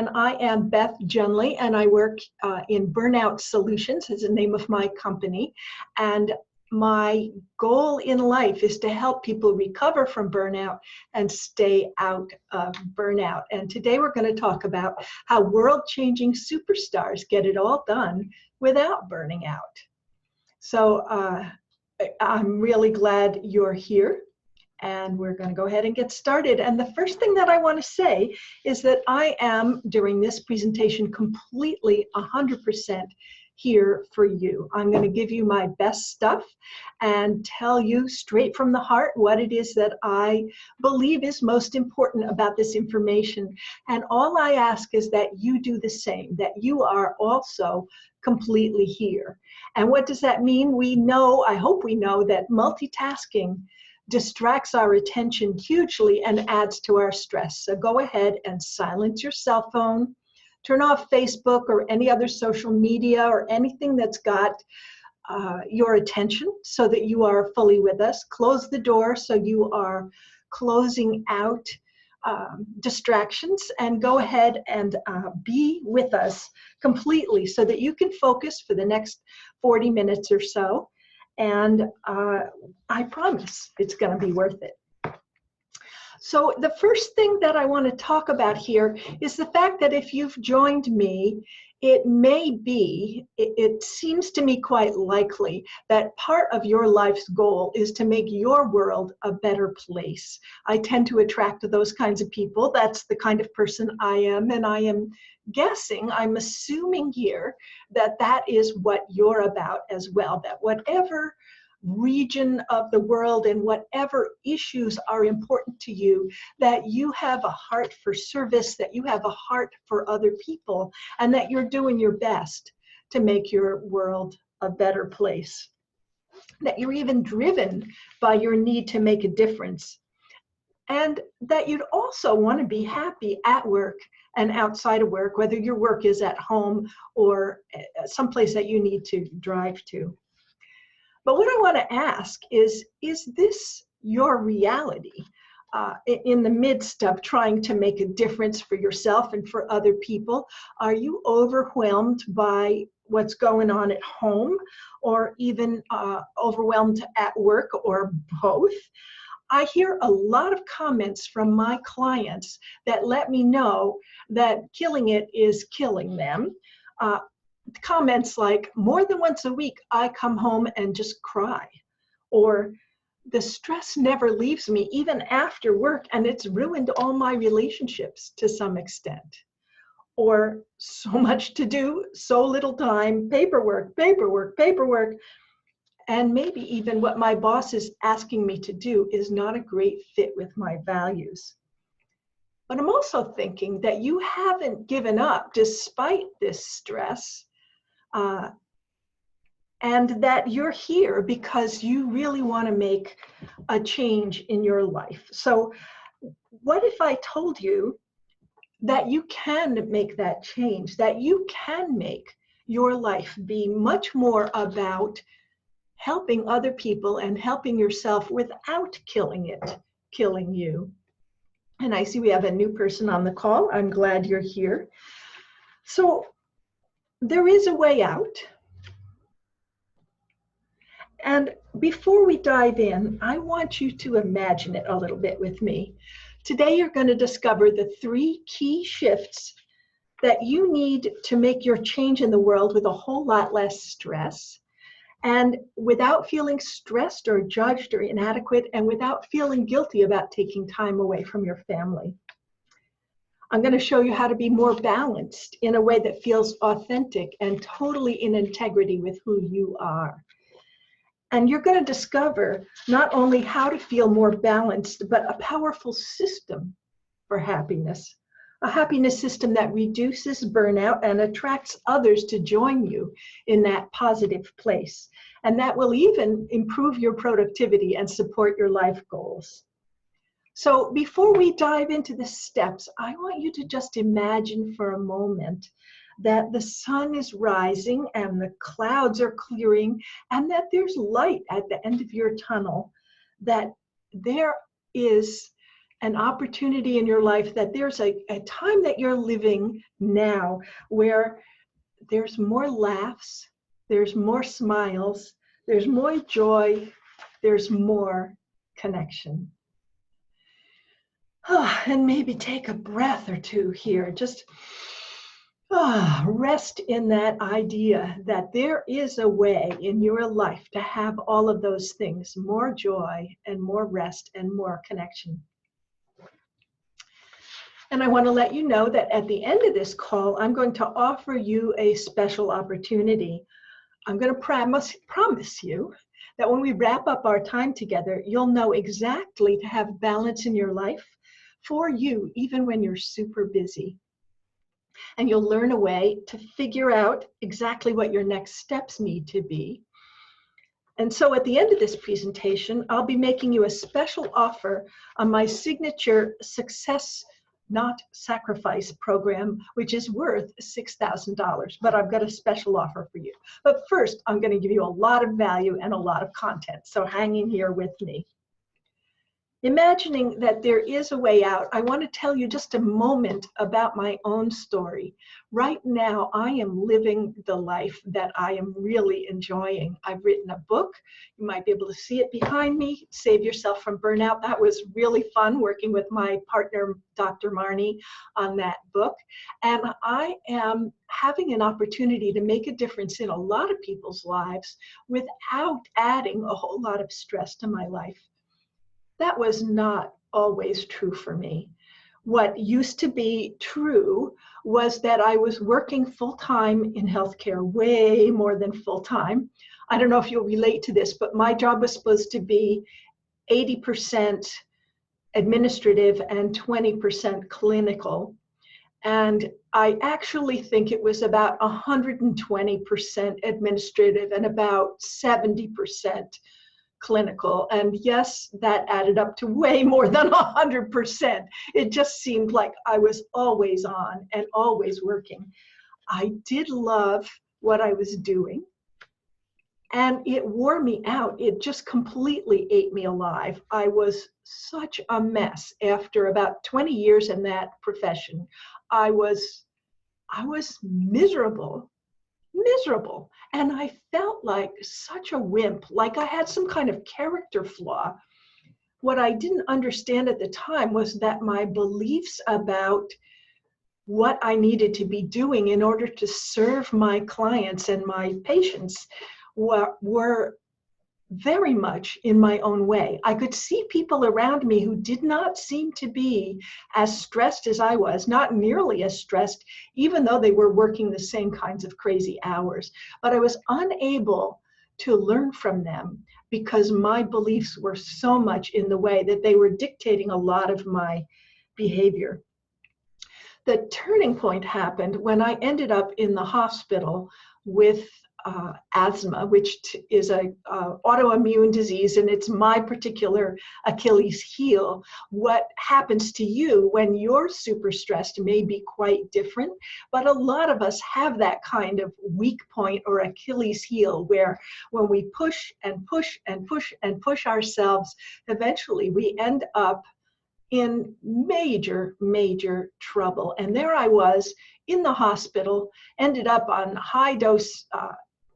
and I am Beth Genly, and I work in Burnout Solutions is the name of my company. And my goal in life is to help people recover from burnout and stay out of burnout. And today we're going to talk about how world-changing superstars get it all done without burning out. So I'm really glad you're here. And we're going to go ahead and get started. And the first thing that I want to say is that I am, during this presentation, completely 100% here for you. I'm going to give you my best stuff and tell you straight from the heart what it is that I believe is most important about this information. And all I ask is that you do the same, that you are also completely here. And what does that mean? We know, I hope we know, that multitasking distracts our attention hugely and adds to our stress. So go ahead and silence your cell phone, turn off Facebook or any other social media or anything that's got your attention so that you are fully with us. Close the door so you are closing out distractions, and go ahead and be with us completely so that you can focus for the next 40 minutes or so. And I promise it's going to be worth it. So the first thing that I want to talk about here is the fact that if you've joined me, it seems to me quite likely that part of your life's goal is to make your world a better place. I tend to attract those kinds of people. That's the kind of person I am, and I am guessing, I'm assuming here that that is what you're about as well, that whatever region of the world and whatever issues are important to you, that you have a heart for service, that you have a heart for other people, and that you're doing your best to make your world a better place, that you're even driven by your need to make a difference, and that you'd also want to be happy at work and outside of work, whether your work is at home or someplace that you need to drive to. But what I want to ask is this your reality in the midst of trying to make a difference for yourself and for other people? Are you overwhelmed by what's going on at home, or even overwhelmed at work, or both? I hear a lot of comments from my clients that let me know that killing it is killing them. Comments like, more than once a week, I come home and just cry. Or, the stress never leaves me, even after work, and it's ruined all my relationships to some extent. Or, so much to do, so little time, paperwork, paperwork, paperwork. And maybe even what my boss is asking me to do is not a great fit with my values. But I'm also thinking that you haven't given up despite this stress, and that you're here because you really want to make a change in your life. So what if I told you that you can make that change, that you can make your life be much more about helping other people and helping yourself without killing you? And I see we have a new person on the call. I'm glad you're here. So there is a way out. And before we dive in, I want you to imagine it a little bit with me. Today, you're going to discover the 3 key shifts that you need to make your change in the world with a whole lot less stress, and without feeling stressed or judged or inadequate, and without feeling guilty about taking time away from your family. I'm going to show you how to be more balanced in a way that feels authentic and totally in integrity with who you are. And you're going to discover not only how to feel more balanced, but a powerful system for happiness. A happiness system that reduces burnout and attracts others to join you in that positive place. And that will even improve your productivity and support your life goals. So before we dive into the steps, I want you to just imagine for a moment that the sun is rising and the clouds are clearing, and that there's light at the end of your tunnel, that there is an opportunity in your life that there's a time that you're living now where there's more laughs, there's more smiles, there's more joy, there's more connection. And maybe take a breath or two here. Just rest in that idea that there is a way in your life to have all of those things, more joy and more rest and more connection. And I want to let you know that at the end of this call, I'm going to offer you a special opportunity. I'm going to promise you that when we wrap up our time together, you'll know exactly to have balance in your life for you, even when you're super busy. And you'll learn a way to figure out exactly what your next steps need to be. And so at the end of this presentation, I'll be making you a special offer on my signature Success Not Sacrifice program, which is worth $6,000, but I've got a special offer for you. But first, I'm going to give you a lot of value and a lot of content, so hang in here with me. Imagining that there is a way out, I want to tell you just a moment about my own story. Right now, I am living the life that I am really enjoying. I've written a book. You might be able to see it behind me, Save Yourself from Burnout. That was really fun working with my partner, Dr. Marnie, on that book. And I am having an opportunity to make a difference in a lot of people's lives without adding a whole lot of stress to my life. That was not always true for me. What used to be true was that I was working full-time in healthcare, way more than full-time. I don't know if you'll relate to this, but my job was supposed to be 80% administrative and 20% clinical. And I actually think it was about 120% administrative and about 70% clinical. And yes, that added up to way more than 100%. It just seemed like I was always on and always working. I did love what I was doing, and it wore me out. It just completely ate me alive. I was such a mess after about 20 years in that profession. I was miserable. And I felt like such a wimp, like I had some kind of character flaw. What I didn't understand at the time was that my beliefs about what I needed to be doing in order to serve my clients and my patients were very much in my own way. I could see people around me who did not seem to be as stressed as I was, not nearly as stressed, even though they were working the same kinds of crazy hours. But I was unable to learn from them because my beliefs were so much in the way that they were dictating a lot of my behavior. The turning point happened when I ended up in the hospital with asthma, which is a autoimmune disease, and it's my particular Achilles heel. What happens to you when you're super stressed may be quite different, but a lot of us have that kind of weak point or Achilles heel where when we push and push and push and push ourselves, eventually we end up in major, major trouble. And there I was in the hospital, ended up on high dose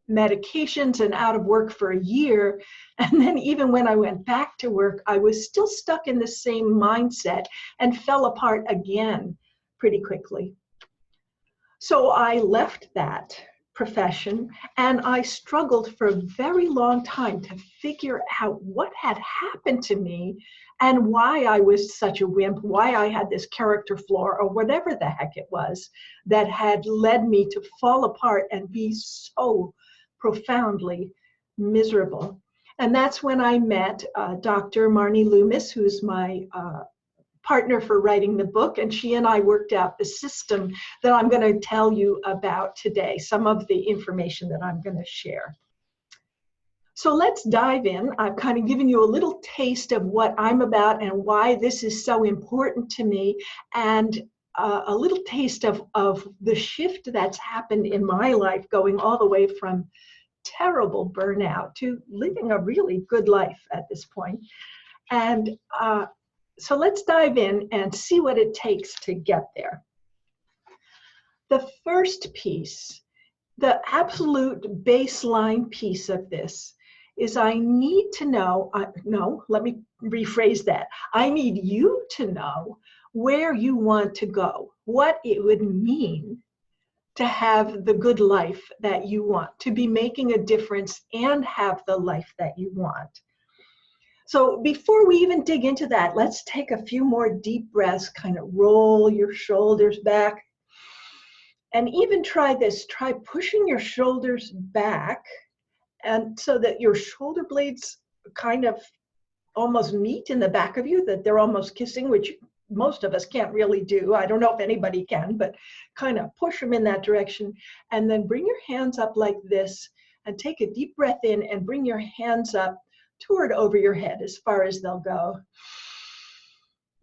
medications and out of work for a year. And then even when I went back to work, I was still stuck in the same mindset and fell apart again pretty quickly. So I left that profession and I struggled for a very long time to figure out what had happened to me and why I was such a wimp, why I had this character flaw or whatever the heck it was that had led me to fall apart and be so profoundly miserable. And that's when I met Dr. Marnie Loomis, who's my partner for writing the book, and she and I worked out the system that I'm going to tell you about today, some of the information that I'm going to share. So let's dive in. I've kind of given you a little taste of what I'm about and why this is so important to me, and a little taste of the shift that's happened in my life, going all the way from terrible burnout to living a really good life at this point. And So let's dive in and see what it takes to get there. The first piece, the absolute baseline piece of this is I need to know, no, let me rephrase that. I need you to know where you want to go, what it would mean to have the good life that you want, to be making a difference and have the life that you want. So before we even dig into that, let's take a few more deep breaths, kind of roll your shoulders back. And even try this, try pushing your shoulders back and so that your shoulder blades kind of almost meet in the back of you, that they're almost kissing, which most of us can't really do. I don't know if anybody can, but kind of push them in that direction. And then bring your hands up like this and take a deep breath in and bring your hands up toward over your head as far as they'll go.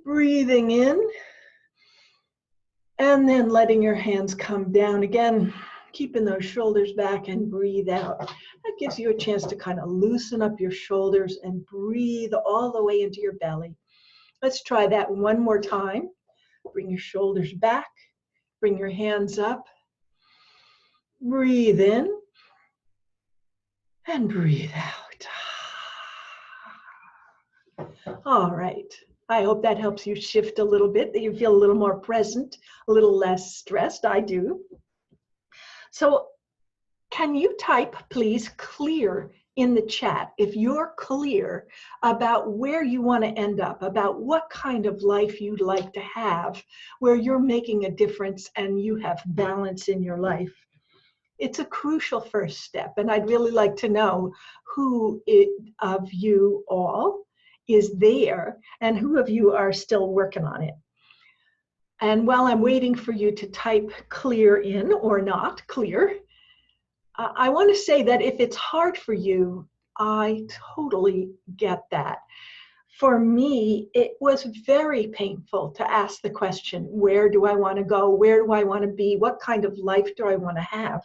Breathing in and then letting your hands come down again, keeping those shoulders back, and breathe out. That gives you a chance to kind of loosen up your shoulders and breathe all the way into your belly. Let's try that one more time. Bring your shoulders back, bring your hands up, breathe in, and breathe out. All right. I hope that helps you shift a little bit, that you feel a little more present, a little less stressed. I do. So can you type, please, clear in the chat if you're clear about where you want to end up, about what kind of life you'd like to have, where you're making a difference and you have balance in your life. It's a crucial first step, and I'd really like to know who of you all is there and who of you are still working on it. And while I'm waiting for you to type clear in or not clear, I want to say that if it's hard for you, I totally get that. For me, it was very painful to ask the question, where do I want to go? Where do I want to be? What kind of life do I want to have?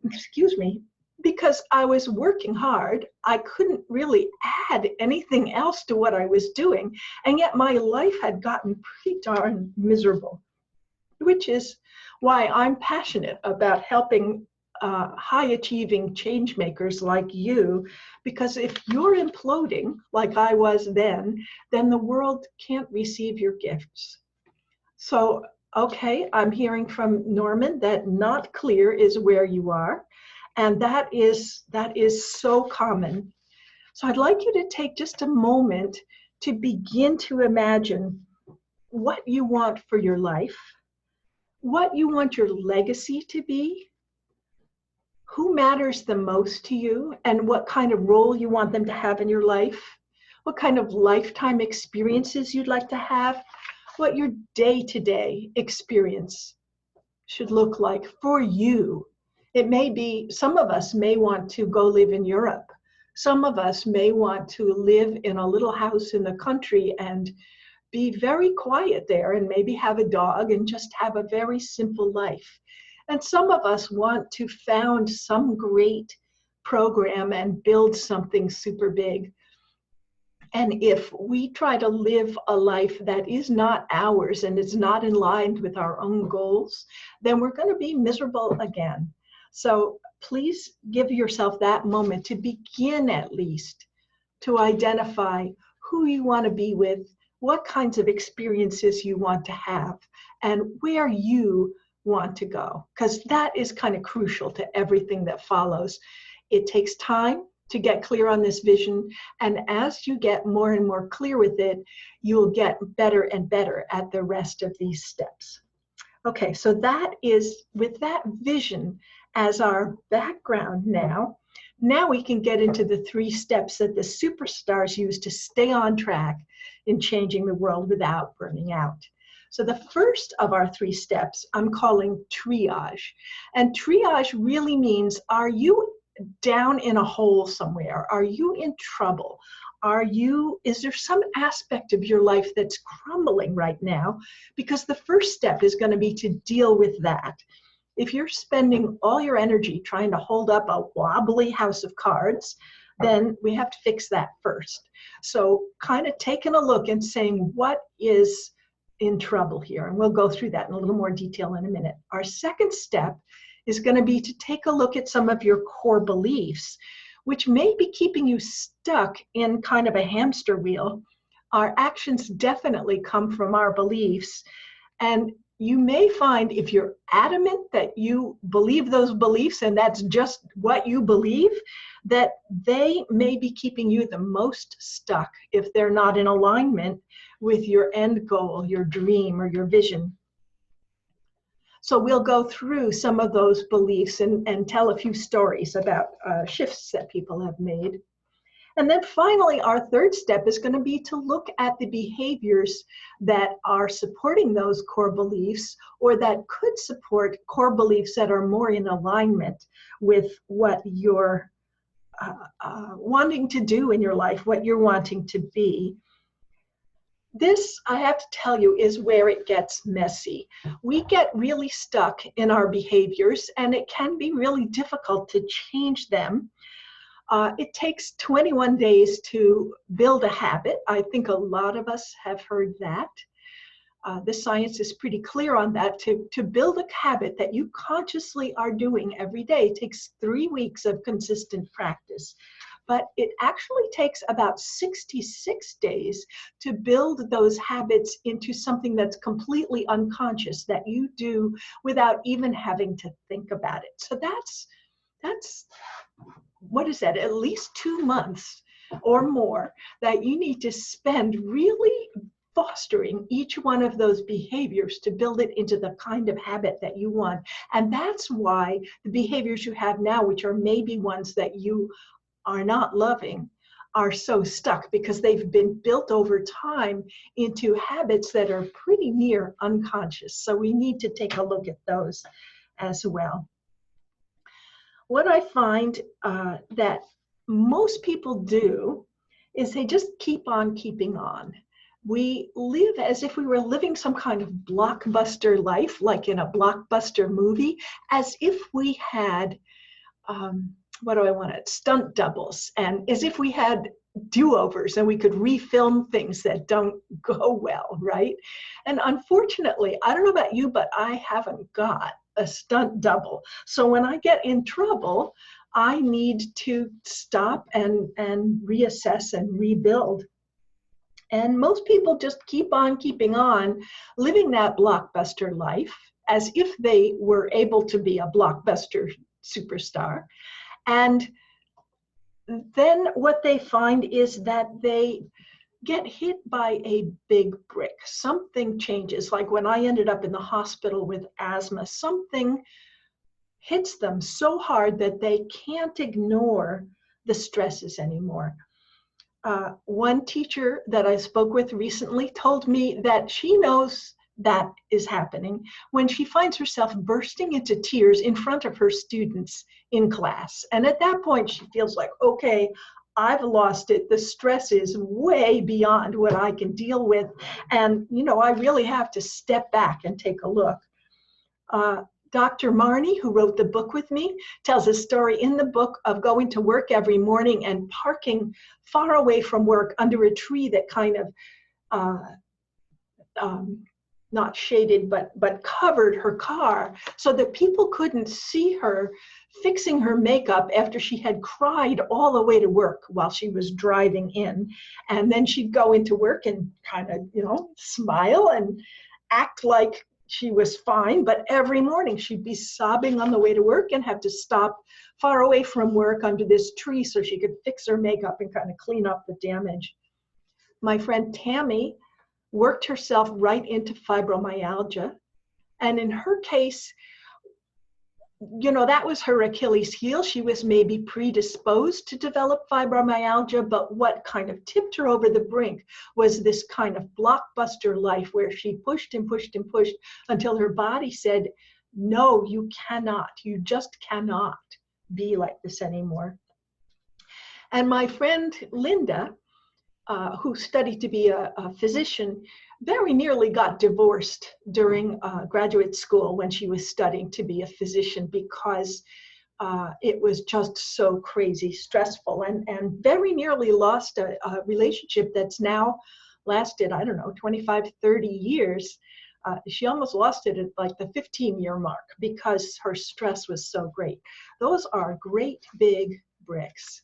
Excuse me, because I was working hard. I couldn't really add anything else to what I was doing. And yet my life had gotten pretty darn miserable, which is why I'm passionate about helping high-achieving change makers like you, because if you're imploding like I was then the world can't receive your gifts. So, okay, I'm hearing from Norman that not clear is where you are, and that is so common. So I'd like you to take just a moment to begin to imagine what you want for your life, what you want your legacy to be, who matters the most to you, and what kind of role you want them to have in your life, what kind of lifetime experiences you'd like to have, what your day-to-day experience should look like for you. It may be, some of us may want to go live in Europe. Some of us may want to live in a little house in the country and be very quiet there and maybe have a dog and just have a very simple life. And some of us want to found some great program and build something super big. And if we try to live a life that is not ours and is not in line with our own goals, then we're going to be miserable again. So please give yourself that moment to begin at least to identify who you want to be with, what kinds of experiences you want to have, and where you want to go, because that is kind of crucial to everything that follows. It takes time to get clear on this vision, and as you get more and more clear with it, you'll get better and better at the rest of these steps. Okay, so that is, with that vision as our background now we can get into the 3 steps that the superstars use to stay on track in changing the world without burning out. So the first of our 3 steps I'm calling triage. And triage really means, are you down in a hole somewhere? Are you in trouble? Is there some aspect of your life that's crumbling right now? Because the first step is going to be to deal with that. If you're spending all your energy trying to hold up a wobbly house of cards, then we have to fix that first. So kind of taking a look and saying, what is in trouble here? And we'll go through that in a little more detail in a minute. Our second step is going to be to take a look at some of your core beliefs, which may be keeping you stuck in kind of a hamster wheel. Our actions definitely come from our beliefs. And you may find, if you're adamant that you believe those beliefs and that's just what you believe, that they may be keeping you the most stuck if they're not in alignment with your end goal, your dream, or your vision. So we'll go through some of those beliefs and tell a few stories about shifts that people have made. And then finally, our third step is going to be to look at the behaviors that are supporting those core beliefs, or that could support core beliefs that are more in alignment with what you're wanting to do in your life, what you're wanting to be. This, I have to tell you, is where it gets messy. We get really stuck in our behaviors, and it can be really difficult to change them. It takes 21 days to build a habit. I think a lot of us have heard that. The science is pretty clear on that. To build a habit that you consciously are doing every day takes 3 weeks of consistent practice. But it actually takes about 66 days to build those habits into something that's completely unconscious, that you do without even having to think about it. So that's what is that, at least 2 months or more that you need to spend really fostering each one of those behaviors to build it into the kind of habit that you want. And that's why the behaviors you have now, which are maybe ones that you are not loving, are so stuck, because they've been built over time into habits that are pretty near unconscious. So we need to take a look at those as well. What I find that most people do is they just keep on keeping on. We live as if we were living some kind of blockbuster life, like in a blockbuster movie, as if we had, stunt doubles, and as if we had do-overs and we could refilm things that don't go well, right? And unfortunately, I don't know about you, but I haven't got a stunt double. So when I get in trouble, I need to stop and reassess and rebuild. And most people just keep on keeping on, living that blockbuster life as if they were able to be a blockbuster superstar. And then what they find is that they get hit by a big brick. Something changes. Like when I ended up in the hospital with asthma, something hits them so hard that they can't ignore the stresses anymore. One teacher that I spoke with recently told me that she knows that is happening when she finds herself bursting into tears in front of her students in class. And at that point, she feels like, okay, I've lost it. The stress is way beyond what I can deal with. And, I really have to step back and take a look. Dr. Marnie, who wrote the book with me, tells a story in the book of going to work every morning and parking far away from work under a tree that kind of not shaded, but covered her car so that people couldn't see her fixing her makeup after she had cried all the way to work while she was driving in. And then she'd go into work and kind of, smile and act like she was fine. But every morning she'd be sobbing on the way to work and have to stop far away from work under this tree so she could fix her makeup and kind of clean up the damage. My friend Tammy worked herself right into fibromyalgia. And in her case, that was her Achilles heel. She was maybe predisposed to develop fibromyalgia, but what kind of tipped her over the brink was this kind of blockbuster life where she pushed and pushed and pushed until her body said, no, you cannot. You just cannot be like this anymore. And my friend Linda, who studied to be a physician, very nearly got divorced during graduate school when she was studying to be a physician, because it was just so crazy stressful, and very nearly lost a relationship that's now lasted, I don't know, 25, 30 years. She almost lost it at like the 15-year mark because her stress was so great. Those are great big bricks.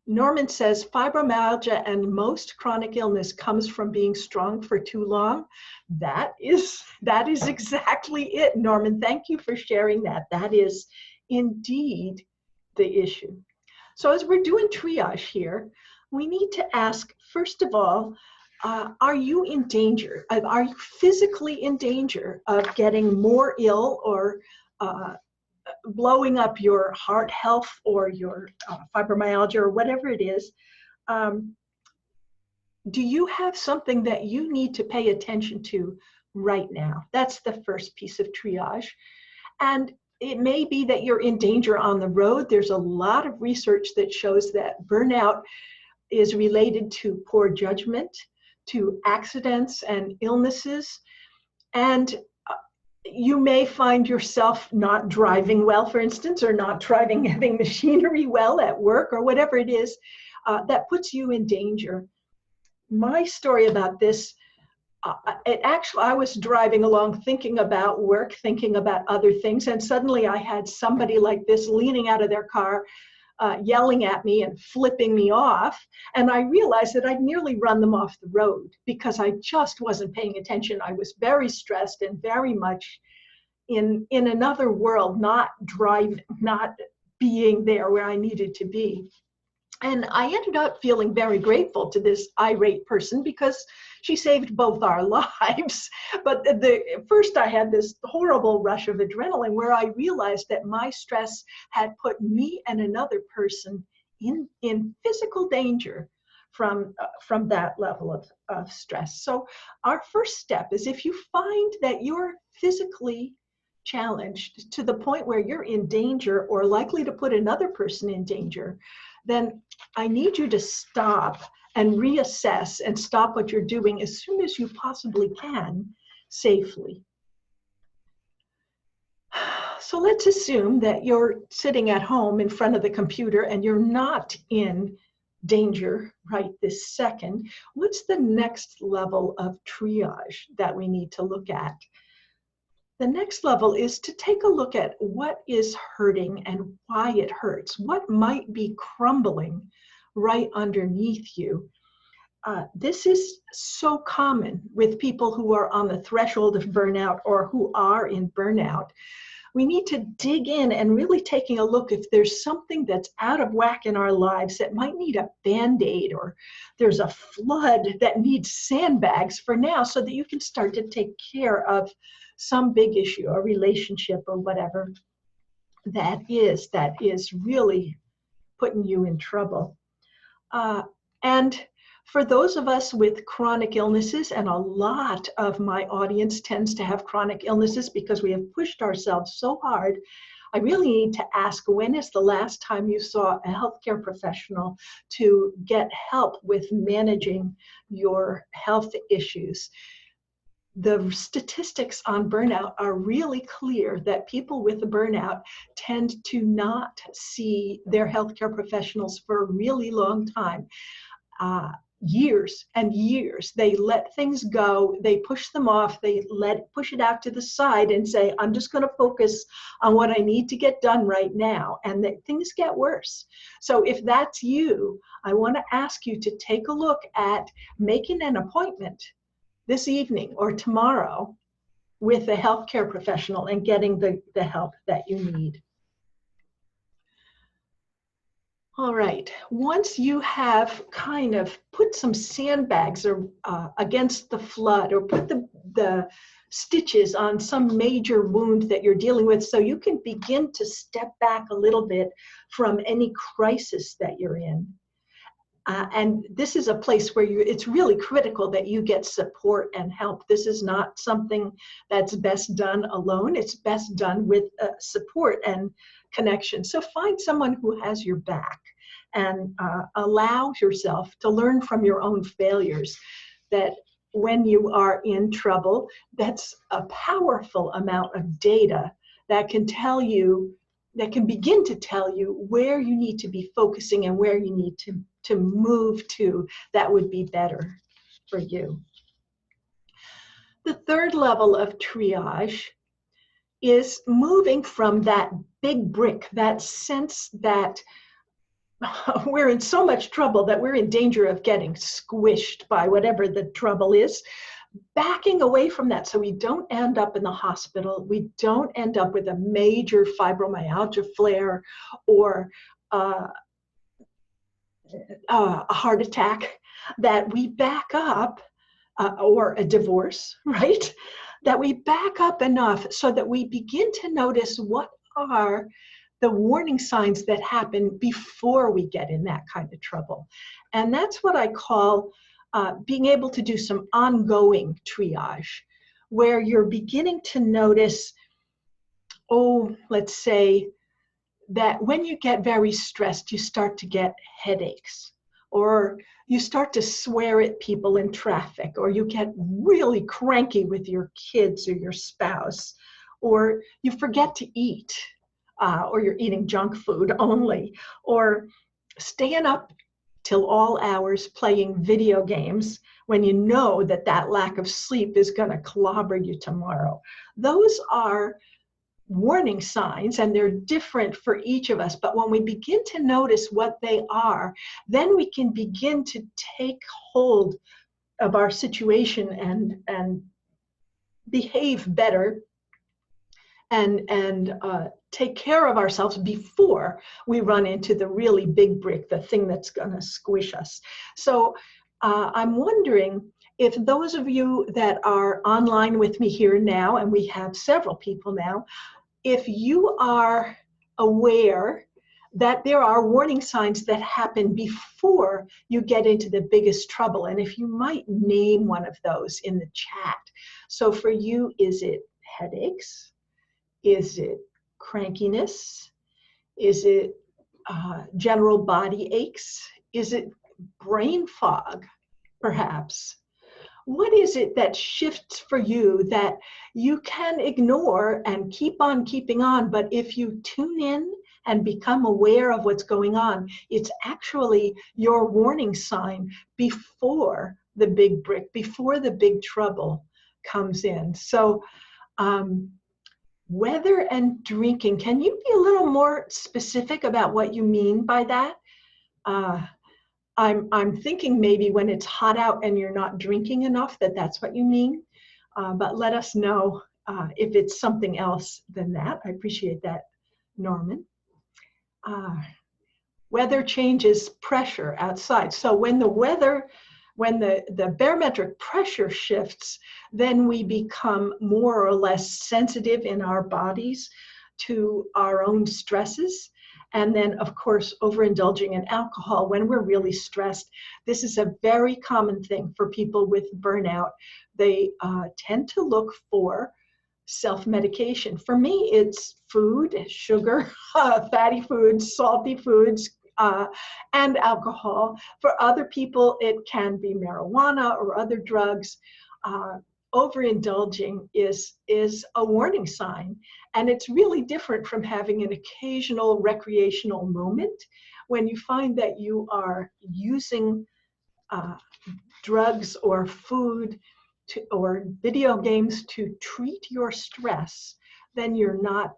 Norman says, fibromyalgia and most chronic illness comes from being strong for too long. That is exactly it, Norman. Thank you for sharing that. That is indeed the issue. So as we're doing triage here, we need to ask, first of all, are you in danger? Are you physically in danger of getting more ill or blowing up your heart health or your fibromyalgia or whatever it is? Do you have something that you need to pay attention to right now? That's the first piece of triage. And it may be that you're in danger on the road. There's a lot of research that shows that burnout is related to poor judgment, to accidents and illnesses. And you may find yourself not driving well, for instance, or not driving heavy machinery well at work, or whatever it is that puts you in danger. My story about this, I was driving along thinking about work, thinking about other things, and suddenly I had somebody like this leaning out of their car, yelling at me and flipping me off. And I realized that I'd nearly run them off the road because I just wasn't paying attention. I was very stressed and very much in another world, not being there where I needed to be. And I ended up feeling very grateful to this irate person because she saved both our lives. But first I had this horrible rush of adrenaline where I realized that my stress had put me and another person in physical danger from that level of stress. So our first step is, if you find that you're physically challenged to the point where you're in danger or likely to put another person in danger, then I need you to stop and reassess and stop what you're doing as soon as you possibly can safely. So let's assume that you're sitting at home in front of the computer and you're not in danger right this second. What's the next level of triage that we need to look at? The next level is to take a look at what is hurting and why it hurts. What might be crumbling right underneath you? This is so common with people who are on the threshold of burnout or who are in burnout. We need to dig in and really taking a look if there's something that's out of whack in our lives that might need a Band-Aid, or there's a flood that needs sandbags for now so that you can start to take care of some big issue, a relationship or whatever that is really putting you in trouble. And for those of us with chronic illnesses, and a lot of my audience tends to have chronic illnesses because we have pushed ourselves so hard, I really need to ask, when is the last time you saw a healthcare professional to get help with managing your health issues? The statistics on burnout are really clear that people with burnout tend to not see their healthcare professionals for a really long time. Years and years. They let things go, they push them off, they push it out to the side and say, I'm just going to focus on what I need to get done right now, and that things get worse. So if that's you, I want to ask you to take a look at making an appointment this evening or tomorrow with a healthcare professional and getting the help that you need. All right, once you have kind of put some sandbags against the flood, or put the stitches on some major wound that you're dealing with, so you can begin to step back a little bit from any crisis that you're in. And this is a place where it's really critical that you get support and help. This is not something that's best done alone. It's best done with support and connection. So find someone who has your back, and allow yourself to learn from your own failures, that when you are in trouble, that's a powerful amount of data that can tell you that can begin to tell you where you need to be focusing and where you need to move to that would be better for you. The third level of triage is moving from that big brick, that sense that we're in so much trouble that we're in danger of getting squished by whatever the trouble is, backing away from that so we don't end up in the hospital, we don't end up with a major fibromyalgia flare or a heart attack, that we back up, or a divorce, right? That we back up enough so that we begin to notice what are the warning signs that happen before we get in that kind of trouble. And that's what I call being able to do some ongoing triage, where you're beginning to notice, let's say that when you get very stressed, you start to get headaches, or you start to swear at people in traffic, or you get really cranky with your kids or your spouse, or you forget to eat, or you're eating junk food only, or staying up till all hours playing video games when you know that that lack of sleep is going to clobber you tomorrow. Those are warning signs, and they're different for each of us. But when we begin to notice what they are, then we can begin to take hold of our situation and behave better and take care of ourselves before we run into the really big brick, the thing that's going to squish us. So I'm wondering if those of you that are online with me here now, and we have several people now, if you are aware that there are warning signs that happen before you get into the biggest trouble, and if you might name one of those in the chat. So for you, is it headaches? Is it crankiness? Is it general body aches? Is it brain fog, perhaps? What is it that shifts for you that you can ignore and keep on keeping on, but if you tune in and become aware of what's going on, it's actually your warning sign before the big brick, before the big trouble comes in. So weather and drinking, can you be a little more specific about what you mean by that? I'm thinking maybe when it's hot out and you're not drinking enough, that's what you mean. But let us know if it's something else than that. I appreciate that, Norman. Weather changes pressure outside. So when the weather, when the barometric pressure shifts, then we become more or less sensitive in our bodies to our own stresses. And then, of course, overindulging in alcohol when we're really stressed. This is a very common thing for people with burnout. They tend to look for self-medication. For me, it's food, sugar, fatty foods, salty foods, and alcohol. For other people, it can be marijuana or other drugs. Overindulging is a warning sign. And it's really different from having an occasional recreational moment when you find that you are using drugs or food or video games to treat your stress. Then you're not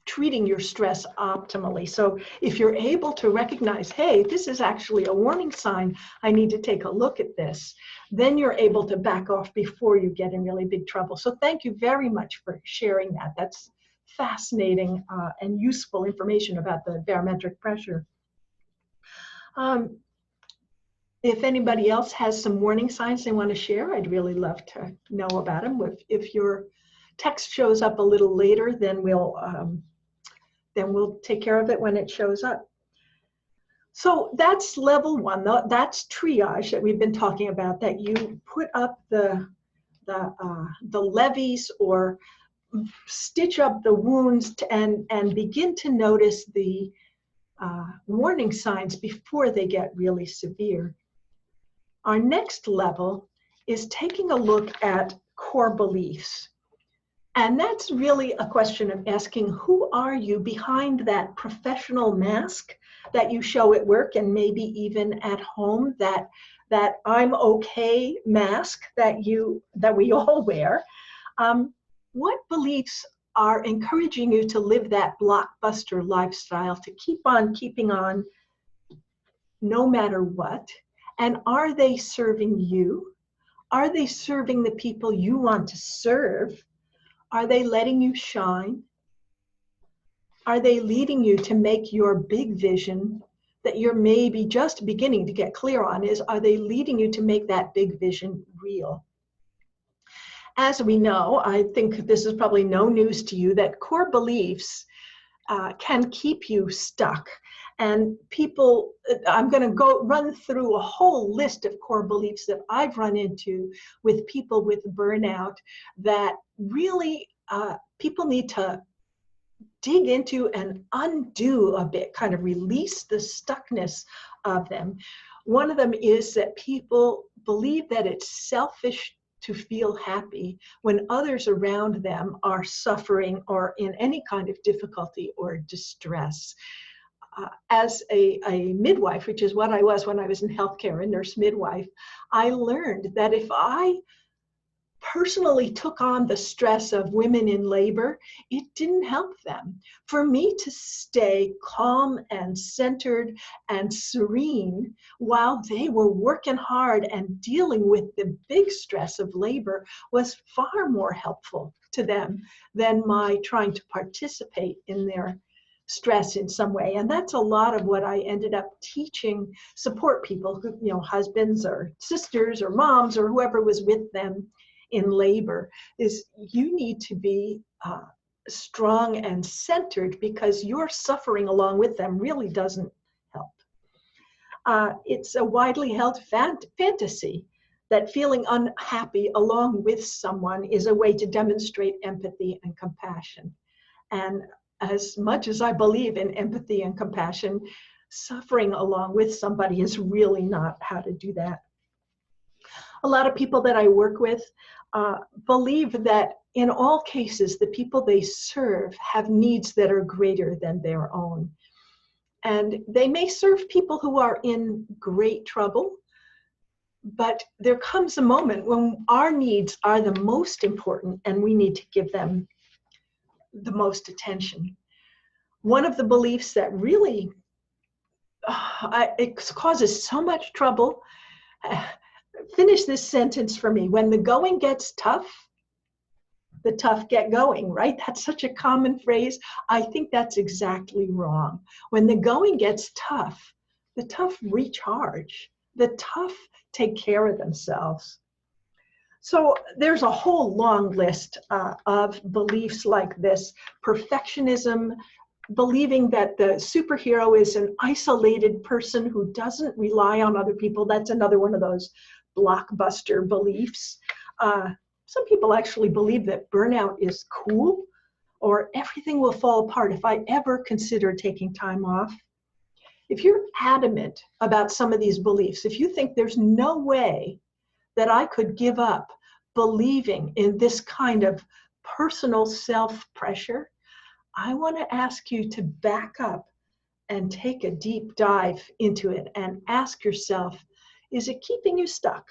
treating your stress optimally. So if you're able to recognize, hey, this is actually a warning sign, I need to take a look at this, then you're able to back off before you get in really big trouble. So thank you very much for sharing that. That's fascinating and useful information about the barometric pressure. If anybody else has some warning signs they want to share, I'd really love to know about them. If your text shows up a little later, then we'll take care of it when it shows up. So that's level one. That's triage that we've been talking about, that you put up the levees or stitch up the wounds and begin to notice the warning signs before they get really severe. Our next level is taking a look at core beliefs. And that's really a question of asking, who are you behind that professional mask that you show at work and maybe even at home, that I'm okay mask that we all wear? What beliefs are encouraging you to live that blockbuster lifestyle, to keep on keeping on no matter what? And are they serving you? Are they serving the people you want to serve? Are they letting you shine? Are they leading you to make your big vision that you're maybe just beginning to get clear on, are they leading you to make that big vision real? As we know, I think this is probably no news to you, that core beliefs can keep you stuck. And people, I'm going to run through a whole list of core beliefs that I've run into with people with burnout that really people need to dig into and undo a bit, kind of release the stuckness of them. One of them is that people believe that it's selfish to feel happy when others around them are suffering or in any kind of difficulty or distress. As a midwife, which is what I was when I was in healthcare, a nurse midwife, I learned that if I personally took on the stress of women in labor, it didn't help them. For me to stay calm and centered and serene while they were working hard and dealing with the big stress of labor was far more helpful to them than my trying to participate in their stress in some way. And that's a lot of what I ended up teaching support people, who, husbands or sisters or moms or whoever was with them in labor, is you need to be strong and centered, because your suffering along with them really doesn't help. It's a widely held fantasy that feeling unhappy along with someone is a way to demonstrate empathy and compassion. And as much as I believe in empathy and compassion, suffering along with somebody is really not how to do that. A lot of people that I work with believe that in all cases, the people they serve have needs that are greater than their own. And they may serve people who are in great trouble, but there comes a moment when our needs are the most important and we need to give them the most attention. One of the beliefs that really it causes so much trouble, finish this sentence for me: when the going gets tough, the tough get going, right? That's such a common phrase. I think that's exactly wrong. When the going gets tough, the tough recharge. The tough take care of themselves. So there's a whole long list of beliefs like this. Perfectionism, believing that the superhero is an isolated person who doesn't rely on other people. That's another one of those blockbuster beliefs. Some people actually believe that burnout is cool, or everything will fall apart if I ever consider taking time off. If you're adamant about some of these beliefs, if you think there's no way that I could give up believing in this kind of personal self-pressure, I want to ask you to back up and take a deep dive into it and ask yourself, is it keeping you stuck?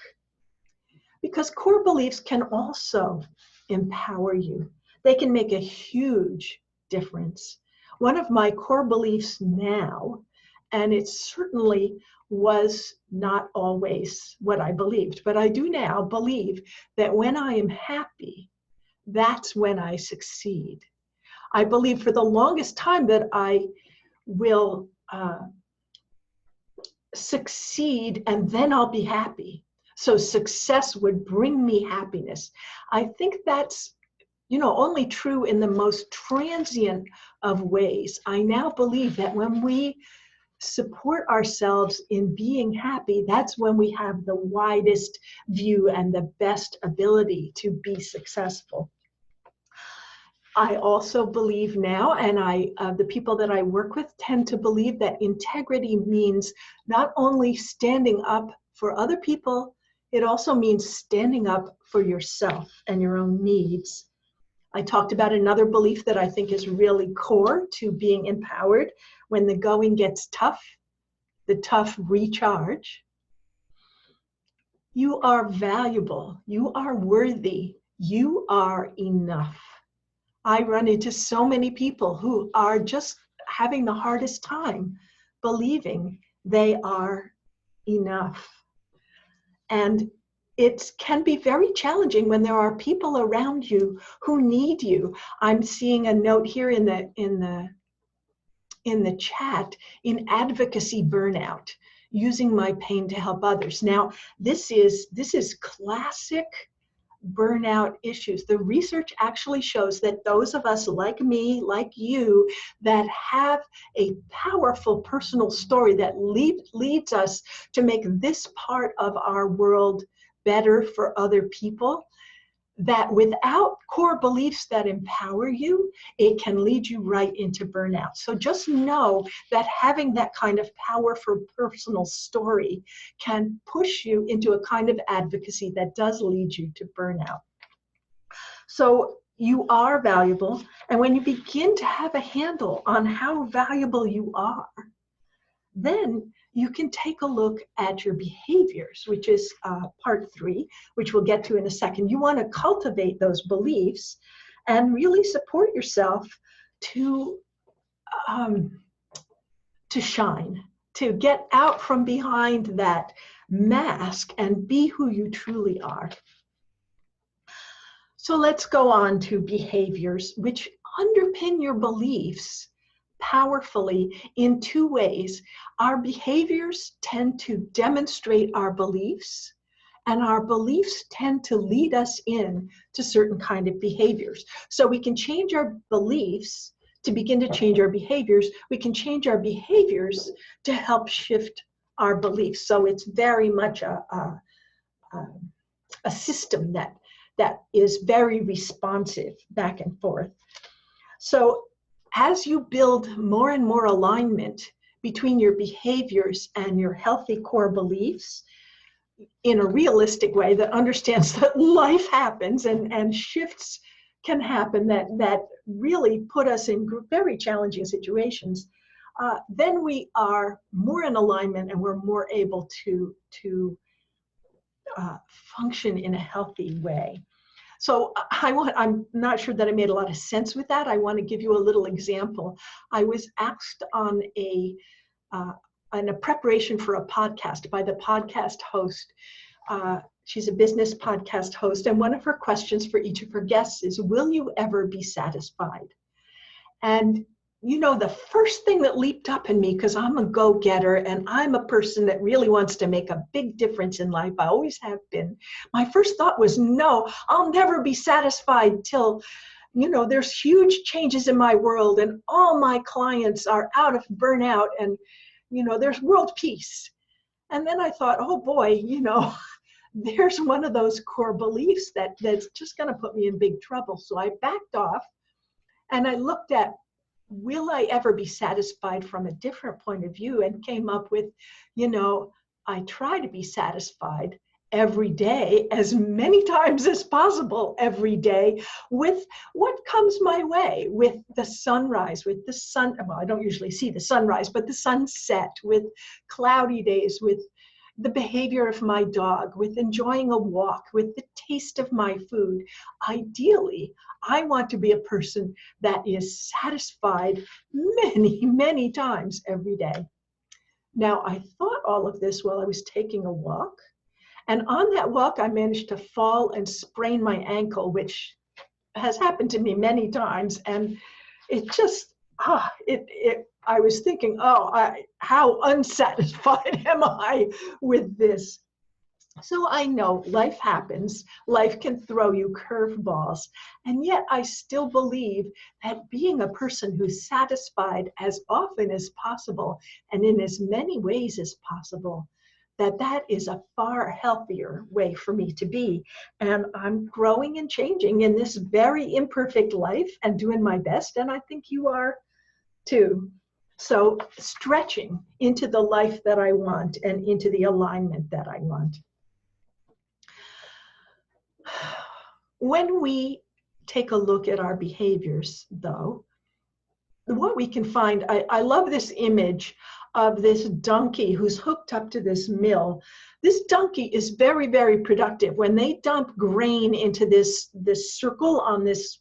Because core beliefs can also empower you. They can make a huge difference. One of my core beliefs now, and it certainly was not always what I believed, but I do now believe that when I am happy, that's when I succeed. I believe for the longest time that I will succeed and then I'll be happy. So success would bring me happiness. I think that's, only true in the most transient of ways. I now believe that when we support ourselves in being happy, that's when we have the widest view and the best ability to be successful. I also believe now, and the people that I work with tend to believe, that integrity means not only standing up for other people, it also means standing up for yourself and your own needs. I talked about another belief that I think is really core to being empowered. When the going gets tough, the tough recharge. You are valuable. You are worthy. You are enough. I run into so many people who are just having the hardest time believing they are enough. And it can be very challenging when there are people around you who need you. I'm seeing a note here in the chat, in advocacy burnout, using my pain to help others. Now, this is classic burnout issues. The research actually shows that those of us like me, like you, that have a powerful personal story that leads us to make this part of our world better for other people, that without core beliefs that empower you, it can lead you right into burnout. So just know that having that kind of powerful personal story can push you into a kind of advocacy that does lead you to burnout. So you are valuable, and when you begin to have a handle on how valuable you are, then you can take a look at your behaviors, which is part 3, which we'll get to in a second. You want to cultivate those beliefs and really support yourself to shine, to get out from behind that mask and be who you truly are. So let's go on to behaviors which underpin your beliefs powerfully in 2 ways. Our behaviors tend to demonstrate our beliefs, and our beliefs tend to lead us in to certain kind of behaviors. So we can change our beliefs to begin to change our behaviors. We can change our behaviors to help shift our beliefs. So it's very much a system that is very responsive back and forth. So as you build more and more alignment between your behaviors and your healthy core beliefs in a realistic way that understands that life happens and shifts can happen that really put us in very challenging situations, then we are more in alignment and we're more able to function in a healthy way. So I'm not sure that I made a lot of sense with that. I want to give you a little example. I was asked on a preparation for a podcast by the podcast host. She's a business podcast host, and one of her questions for each of her guests is, will you ever be satisfied? And you know, the first thing that leaped up in me, because I'm a go-getter and I'm a person that really wants to make a big difference in life, I always have been, my first thought was, no, I'll never be satisfied till, you know, there's huge changes in my world and all my clients are out of burnout and, you know, there's world peace. And then I thought, oh boy, you know, there's one of those core beliefs that's just going to put me in big trouble. So I backed off and I looked at, will I ever be satisfied from a different point of view, and came up with, you know, I try to be satisfied every day, as many times as possible every day, with what comes my way, with the sunrise, with the sun. Well, I don't usually see the sunrise, but the sunset, with cloudy days, with the behavior of my dog, with enjoying a walk, with the taste of my food. Ideally, I want to be a person that is satisfied many, many times every day. Now, I thought all of this while I was taking a walk. And on that walk, I managed to fall and sprain my ankle, which has happened to me many times. And it just, I was thinking, how unsatisfied am I with this? So I know life happens, life can throw you curveballs, and yet I still believe that being a person who's satisfied as often as possible and in as many ways as possible, that is a far healthier way for me to be. And I'm growing and changing in this very imperfect life and doing my best, and I think you are too. So stretching into the life that I want and into the alignment that I want. When we take a look at our behaviors, though, what we can find, I love this image of this donkey who's hooked up to this mill. This donkey is very, very productive. When they dump grain into this circle on this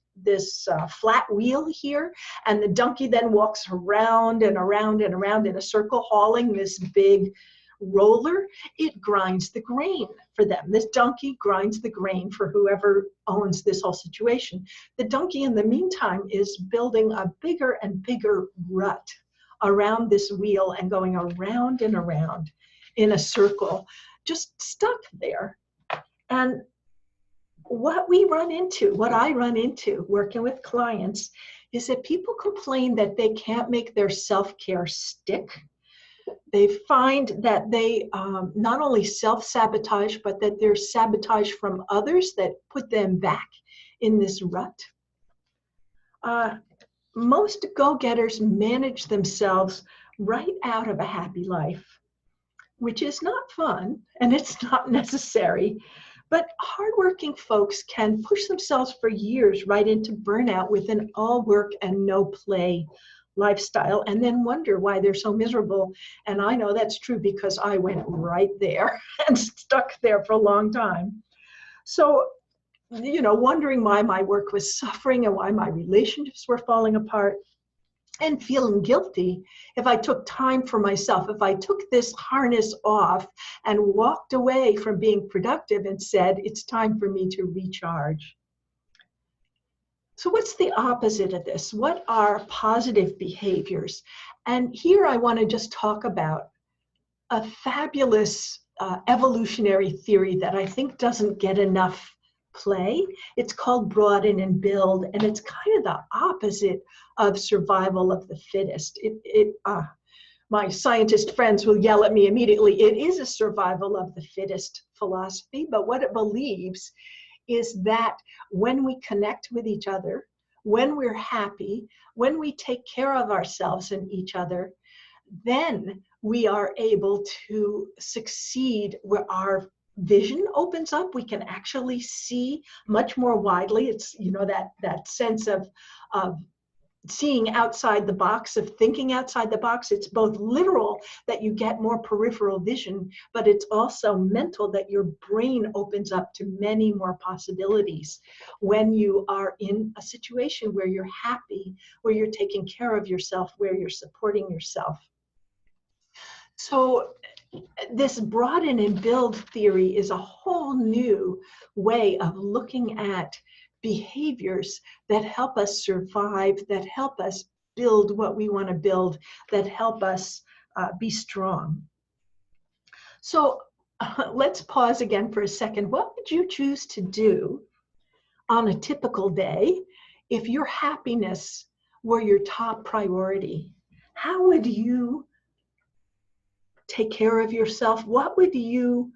flat wheel here, and the donkey then walks around and around and around in a circle, hauling this big roller, it grinds the grain for them. This donkey grinds the grain for whoever owns this whole situation. The donkey, in the meantime, is building a bigger and bigger rut around this wheel and going around and around in a circle, just stuck there. And what I run into working with clients is that people complain that they can't make their self-care stick. They find that they not only self-sabotage, but that they're sabotage from others that put them back in this rut. Most go-getters manage themselves right out of a happy life, which is not fun and it's not necessary. But hardworking folks can push themselves for years right into burnout with an all work and no play lifestyle, and then wonder why they're so miserable. And I know that's true because I went right there and stuck there for a long time. So, wondering why my work was suffering and why my relationships were falling apart, and feeling guilty if I took time for myself, if I took this harness off and walked away from being productive and said, it's time for me to recharge. So what's the opposite of this? What are positive behaviors? And here I want to just talk about a fabulous evolutionary theory that I think doesn't get enough play. It's called broaden and build, and it's kind of the opposite of survival of the fittest. My scientist friends will yell at me immediately. It is a survival of the fittest philosophy, but what it believes is that when we connect with each other, when we're happy, when we take care of ourselves and each other, then we are able to succeed where our vision opens up. We can actually see much more widely. It's, that sense of seeing outside the box, of thinking outside the box. It's both literal, that you get more peripheral vision, but it's also mental, that your brain opens up to many more possibilities when you are in a situation where you're happy, where you're taking care of yourself, where you're supporting yourself. So this broaden and build theory is a whole new way of looking at behaviors that help us survive, that help us build what we want to build, that help us be strong. So let's pause again for a second. What would you choose to do on a typical day if your happiness were your top priority? How would you take care of yourself? What would you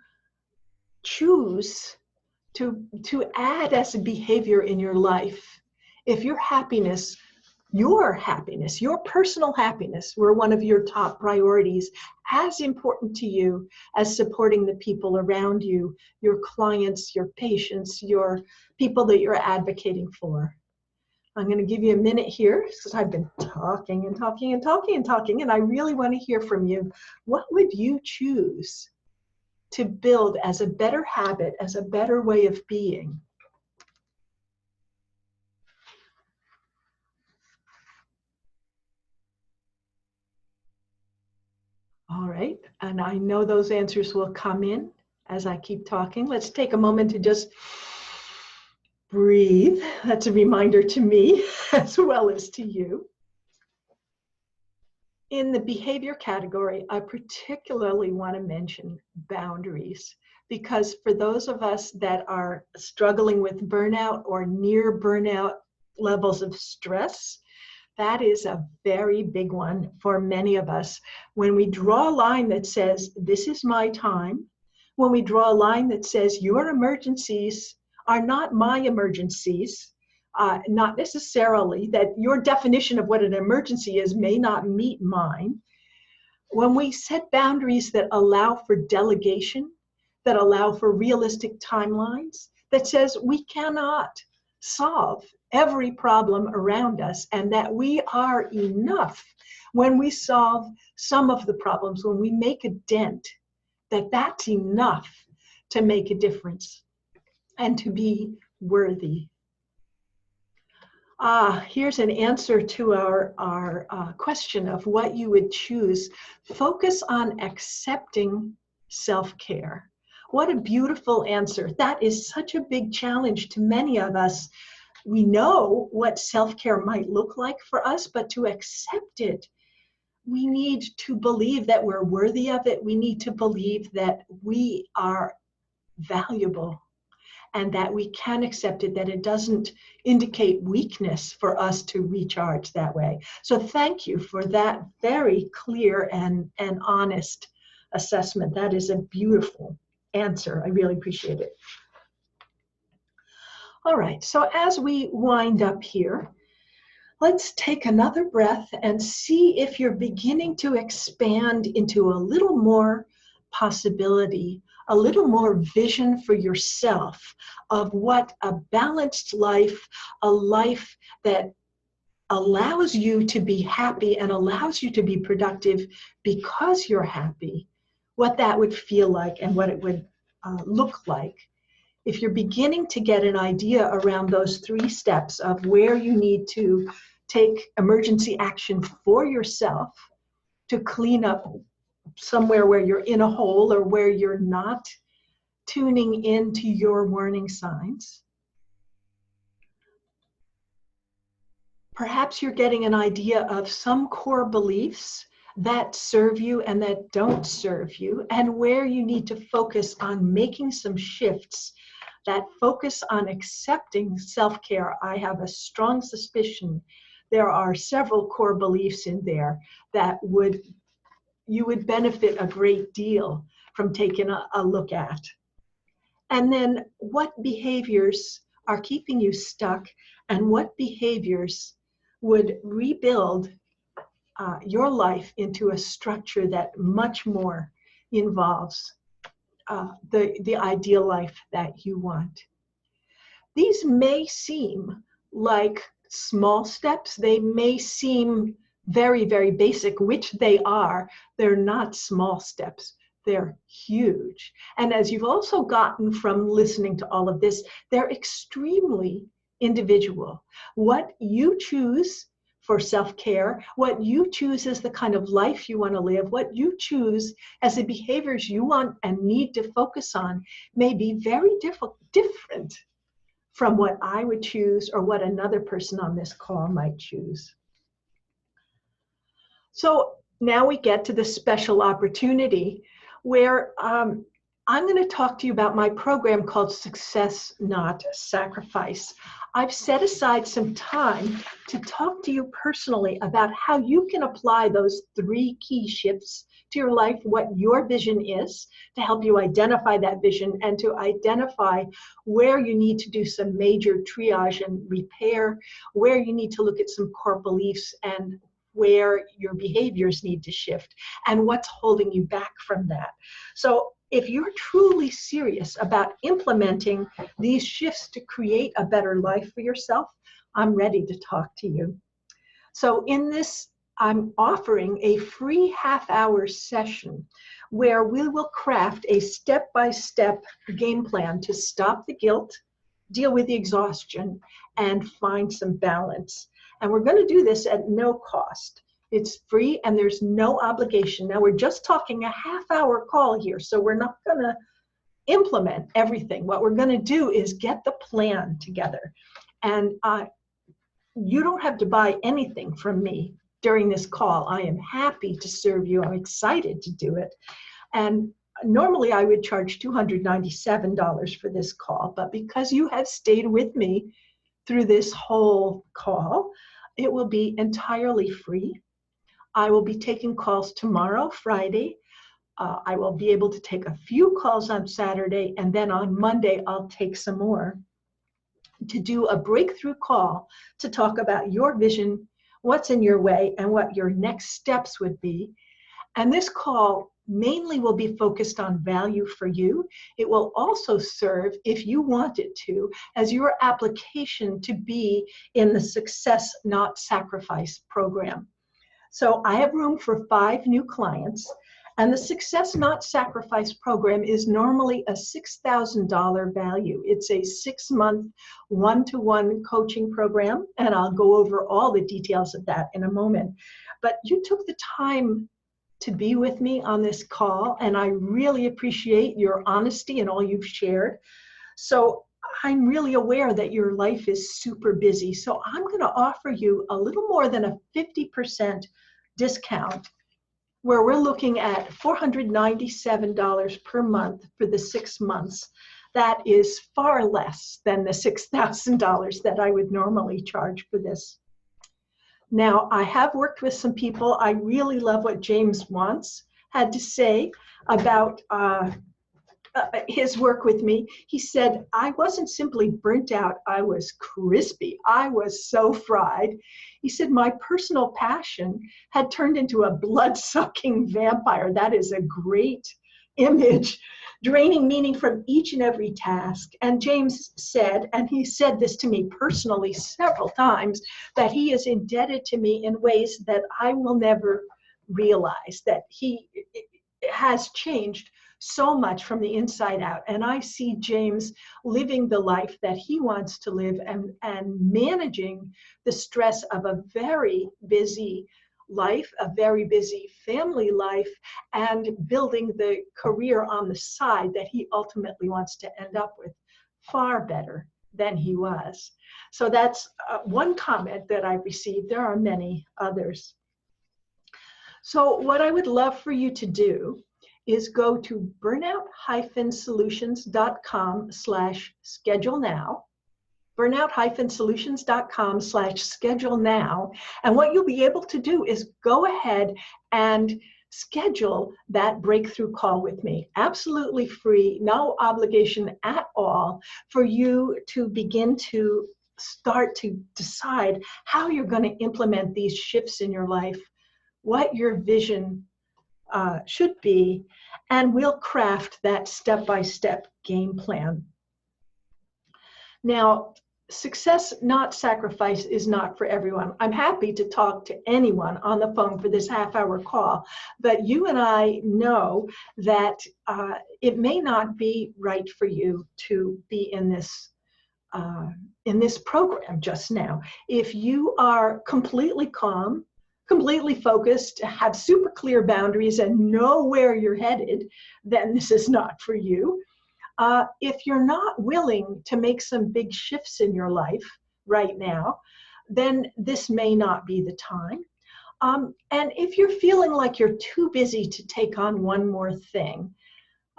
choose to add as a behavior in your life if your happiness, your personal happiness were one of your top priorities, as important to you as supporting the people around you, your clients, your patients, your people that you're advocating for? I'm going to give you a minute here because I've been talking and talking and talking and talking, and I really want to hear from you. What would you choose to build as a better habit, as a better way of being? All right, and I know those answers will come in as I keep talking. Let's take a moment to just breathe. That's a reminder to me as well as to you. In the behavior category, I particularly want to mention boundaries, because for those of us that are struggling with burnout or near burnout levels of stress, that is a very big one for many of us. When we draw a line that says, this is my time, when we draw a line that says, your emergencies are not my emergencies, not necessarily, that your definition of what an emergency is may not meet mine. When we set boundaries that allow for delegation, that allow for realistic timelines, that says we cannot solve every problem around us, and that we are enough when we solve some of the problems, when we make a dent, that's enough to make a difference and to be worthy. Here's an answer to our question of what you would choose. Focus on accepting self-care. What a beautiful answer. That is such a big challenge to many of us. We know what self-care might look like for us, but to accept it, we need to believe that we're worthy of it. We need to believe that we are valuable and that we can accept it, that it doesn't indicate weakness for us to recharge that way. So thank you for that very clear and honest assessment. That is a beautiful answer. I really appreciate it. All right, so as we wind up here, let's take another breath and see if you're beginning to expand into a little more possibility, a little more vision for yourself of what a balanced life, a life that allows you to be happy and allows you to be productive because you're happy, what that would feel like and what it would look like. If you're beginning to get an idea around those 3 steps of where you need to take emergency action for yourself to clean up somewhere where you're in a hole or where you're not tuning into your warning signs, perhaps you're getting an idea of some core beliefs that serve you and that don't serve you, and where you need to focus on making some shifts that focus on accepting self-care. I have a strong suspicion there are several core beliefs in there that you would benefit a great deal from taking a look at. And then what behaviors are keeping you stuck, and what behaviors would rebuild your life into a structure that much more involves the ideal life that you want. These may seem like small steps. They may seem very, very basic, which they are. They're not small steps. They're huge. And as you've also gotten from listening to all of this, they're extremely individual. What you choose for self-care, what you choose as the kind of life you want to live, what you choose as the behaviors you want and need to focus on may be very different from what I would choose or what another person on this call might choose. So now we get to the special opportunity where I'm going to talk to you about my program called Success, Not Sacrifice. I've set aside some time to talk to you personally about how you can apply those 3 key shifts to your life, what your vision is, to help you identify that vision and to identify where you need to do some major triage and repair, where you need to look at some core beliefs and where your behaviors need to shift and what's holding you back from that. So if you're truly serious about implementing these shifts to create a better life for yourself, I'm ready to talk to you. So in this, I'm offering a free half-hour session where we will craft a step-by-step game plan to stop the guilt, deal with the exhaustion, and find some balance. And we're going to do this at no cost. It's free and there's no obligation. Now we're just talking a half-hour call here, so we're not going to implement everything. What we're going to do is get the plan together. And you don't have to buy anything from me during this call. I am happy to serve you. I'm excited to do it. And normally I would charge $297 for this call, but because you have stayed with me through this whole call, it will be entirely free. I will be taking calls tomorrow, Friday. I will be able to take a few calls on Saturday, and then on Monday, I'll take some more to do a breakthrough call to talk about your vision, what's in your way, and what your next steps would be. And this call mainly will be focused on value for you. It will also serve, if you want it to, as your application to be in the Success Not Sacrifice program. So I have room for 5 new clients, and the Success Not Sacrifice program is normally a $6,000 value. It's a 6-month one-to-one coaching program, and I'll go over all the details of that in a moment. But you took the time to be with me on this call, and I really appreciate your honesty and all you've shared. So I'm really aware that your life is super busy. So I'm going to offer you a little more than a 50% discount, where we're looking at $497 per month for the 6 months. That is far less than the $6,000 that I would normally charge for this. Now, I have worked with some people. I really love what James had to say about his work with me. He said, I wasn't simply burnt out, I was crispy. I was so fried. He said, my personal passion had turned into a blood-sucking vampire. That is a great image, draining meaning from each and every task. And James said, and he said this to me personally several times, that he is indebted to me in ways that I will never realize, that he has changed so much from the inside out. And I see James living the life that he wants to live, and managing the stress of a very busy life, a very busy family life, and building the career on the side that he ultimately wants to end up with far better than he was. So that's one comment that I've received. There are many others. So what I would love for you to do is go to burnout-solutions.com/schedule now, burnout-solutions.com/schedule now. And what you'll be able to do is go ahead and schedule that breakthrough call with me. Absolutely free, no obligation at all, for you to begin to start to decide how you're going to implement these shifts in your life, what your vision should be, and we'll craft that step-by-step game plan. Now, Success Not Sacrifice is not for everyone. I'm happy to talk to anyone on the phone for this half-hour call, but you and I know that it may not be right for you to be in this program just now. If you are completely calm, completely focused, have super clear boundaries, and know where you're headed, then this is not for you. If you're not willing to make some big shifts in your life right now, then this may not be the time. And if you're feeling like you're too busy to take on one more thing,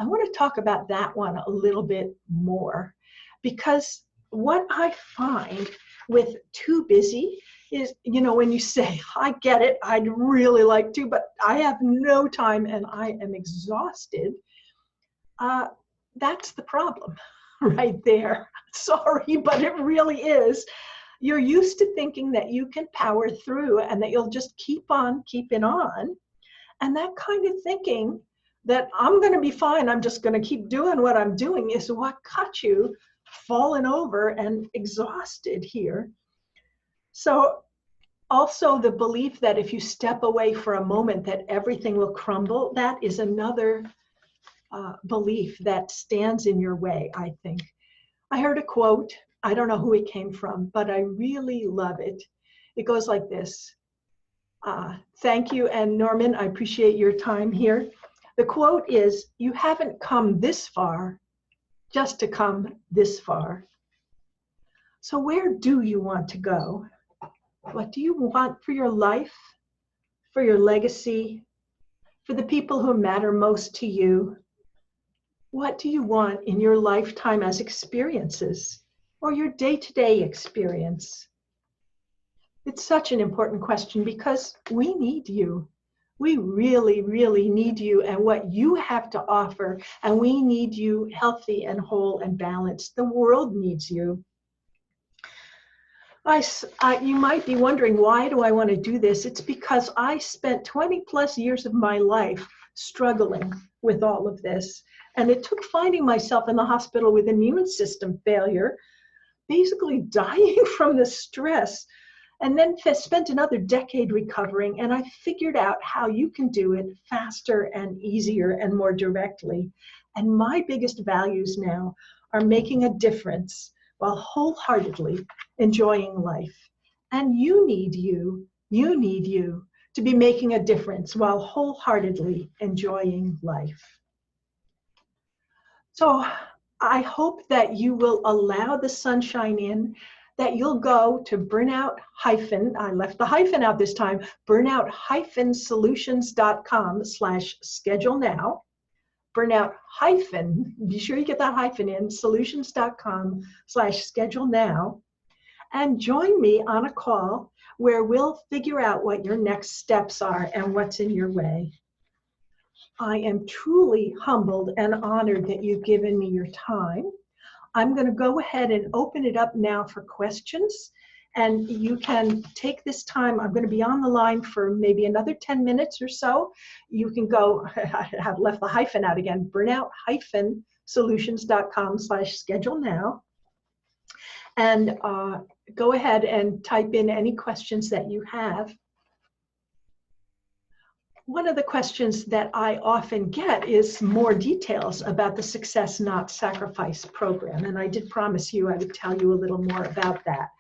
I want to talk about that one a little bit more, because what I find with too busy is, you know, when you say, I get it, I'd really like to, but I have no time and I am exhausted, that's the problem right there. Sorry, but it really is. You're used to thinking that you can power through and that you'll just keep on keeping on. And that kind of thinking that I'm going to be fine, I'm just going to keep doing what I'm doing, is what got you fallen over and exhausted here. So also the belief that if you step away for a moment that everything will crumble, that is another belief that stands in your way, I think. I heard a quote, I don't know who it came from, but I really love it. It goes like this. Thank you, and Norman, I appreciate your time here. The quote is, you haven't come this far just to come this far. So where do you want to go? What do you want for your life, for your legacy, for the people who matter most to you? What do you want in your lifetime as experiences, or your day-to-day experience? It's such an important question because we need you. We really, really need you and what you have to offer, and we need you healthy and whole and balanced. The world needs you. You might be wondering, why do I want to do this? It's because I spent 20 plus years of my life struggling with all of this. And it took finding myself in the hospital with immune system failure, basically dying from the stress, and then spent another decade recovering. And I figured out how you can do it faster and easier and more directly. And my biggest values now are making a difference while wholeheartedly enjoying life. And you need you to be making a difference while wholeheartedly enjoying life. So I hope that you will allow the sunshine in, that you'll go to burnout hyphen, I left the hyphen out this time, burnout-solutions.com/schedule now. Burnout hyphen, be sure you get that hyphen in, solutions.com/schedule now. And join me on a call where we'll figure out what your next steps are and what's in your way. I am truly humbled and honored that you've given me your time. I'm going to go ahead and open it up now for questions. And you can take this time. I'm going to be on the line for maybe another 10 minutes or so. You can go, I have left the hyphen out again, burnout-solutions.com/schedule now. And go ahead and type in any questions that you have. One of the questions that I often get is more details about the Success Not Sacrifice program. And I did promise you I would tell you a little more about that.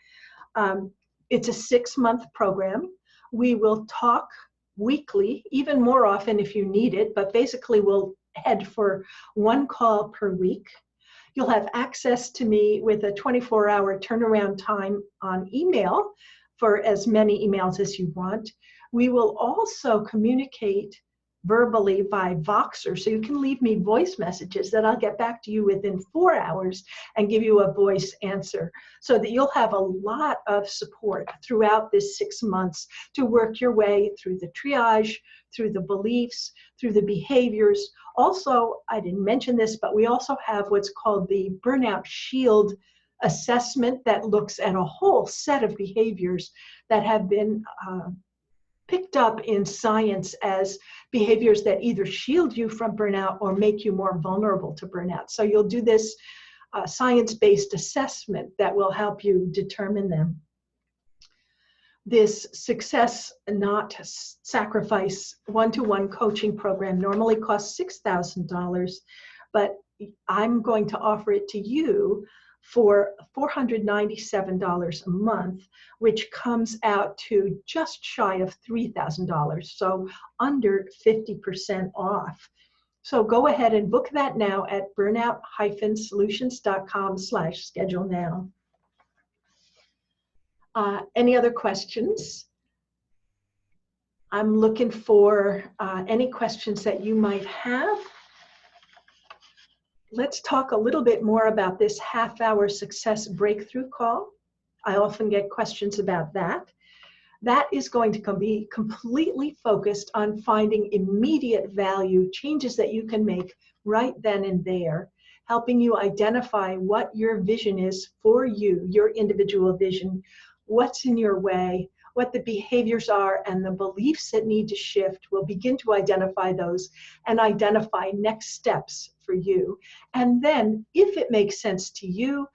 It's a 6-month program. We will talk weekly, even more often if you need it, but basically we'll head for 1 call per week. You'll have access to me with a 24-hour turnaround time on email for as many emails as you want. We will also communicate verbally by Voxer, so you can leave me voice messages that I'll get back to you within 4 hours and give you a voice answer, so that you'll have a lot of support throughout this 6 months to work your way through the triage, through the beliefs, through the behaviors. Also, I didn't mention this, but we also have what's called the Burnout Shield assessment that looks at a whole set of behaviors that have been picked up in science as behaviors that either shield you from burnout or make you more vulnerable to burnout. So you'll do this science-based assessment that will help you determine them. This Success Not Sacrifice one-to-one coaching program normally costs $6,000, but I'm going to offer it to you for $497 a month, which comes out to just shy of $3,000, so under 50% off. So go ahead and book that now at burnout-solutions.com/schedule now. Any other questions? I'm looking for any questions that you might have. Let's talk a little bit more about this half-hour success breakthrough call. I often get questions about that. That is going to be completely focused on finding immediate value, changes that you can make right then and there, helping you identify what your vision is for you, your individual vision, what's in your way, what the behaviors are, and the beliefs that need to shift. We'll begin to identify those and identify next steps for you. And then, if it makes sense to you,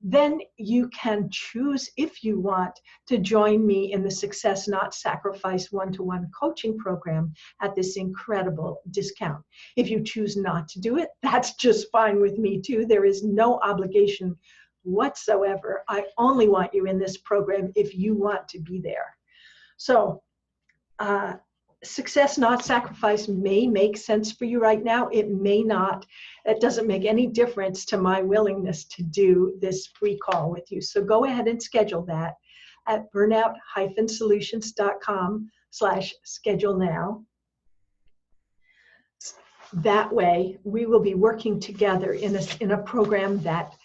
then you can choose, if you want, to join me in the Success Not Sacrifice one-to-one coaching program at this incredible discount. If you choose not to do it, that's just fine with me too. There is no obligation whatsoever. I only want you in this program if you want to be there. So Success Not Sacrifice may make sense for you right now. It may not. It doesn't make any difference to my willingness to do this free call with you. So go ahead and schedule that at burnout-solutions.com/schedule now. That way, we will be working together in a program that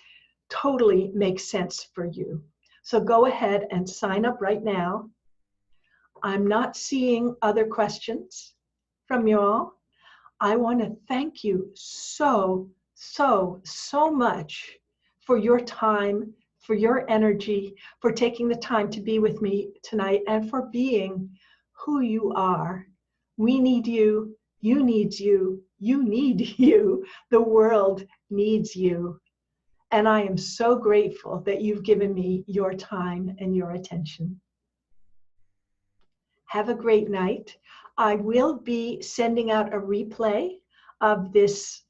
totally makes sense for you. So go ahead and sign up right now. I'm not seeing other questions from you all. I want to thank you so much for your time, for your energy, for taking the time to be with me tonight, and for being who you are. We need you. You need you. You need you. The world needs you. And I am so grateful that you've given me your time and your attention. Have a great night. I will be sending out a replay of this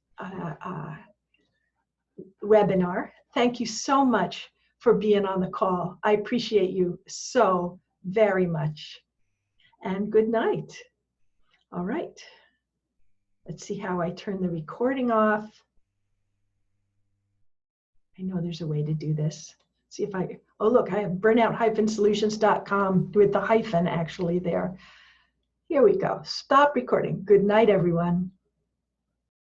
webinar. Thank you so much for being on the call. I appreciate you so very much. And good night. All right. Let's see how I turn the recording off. I know there's a way to do this. See if I, oh look, I have burnout-solutions.com with the hyphen actually there. Here we go. Stop recording. Good night, everyone.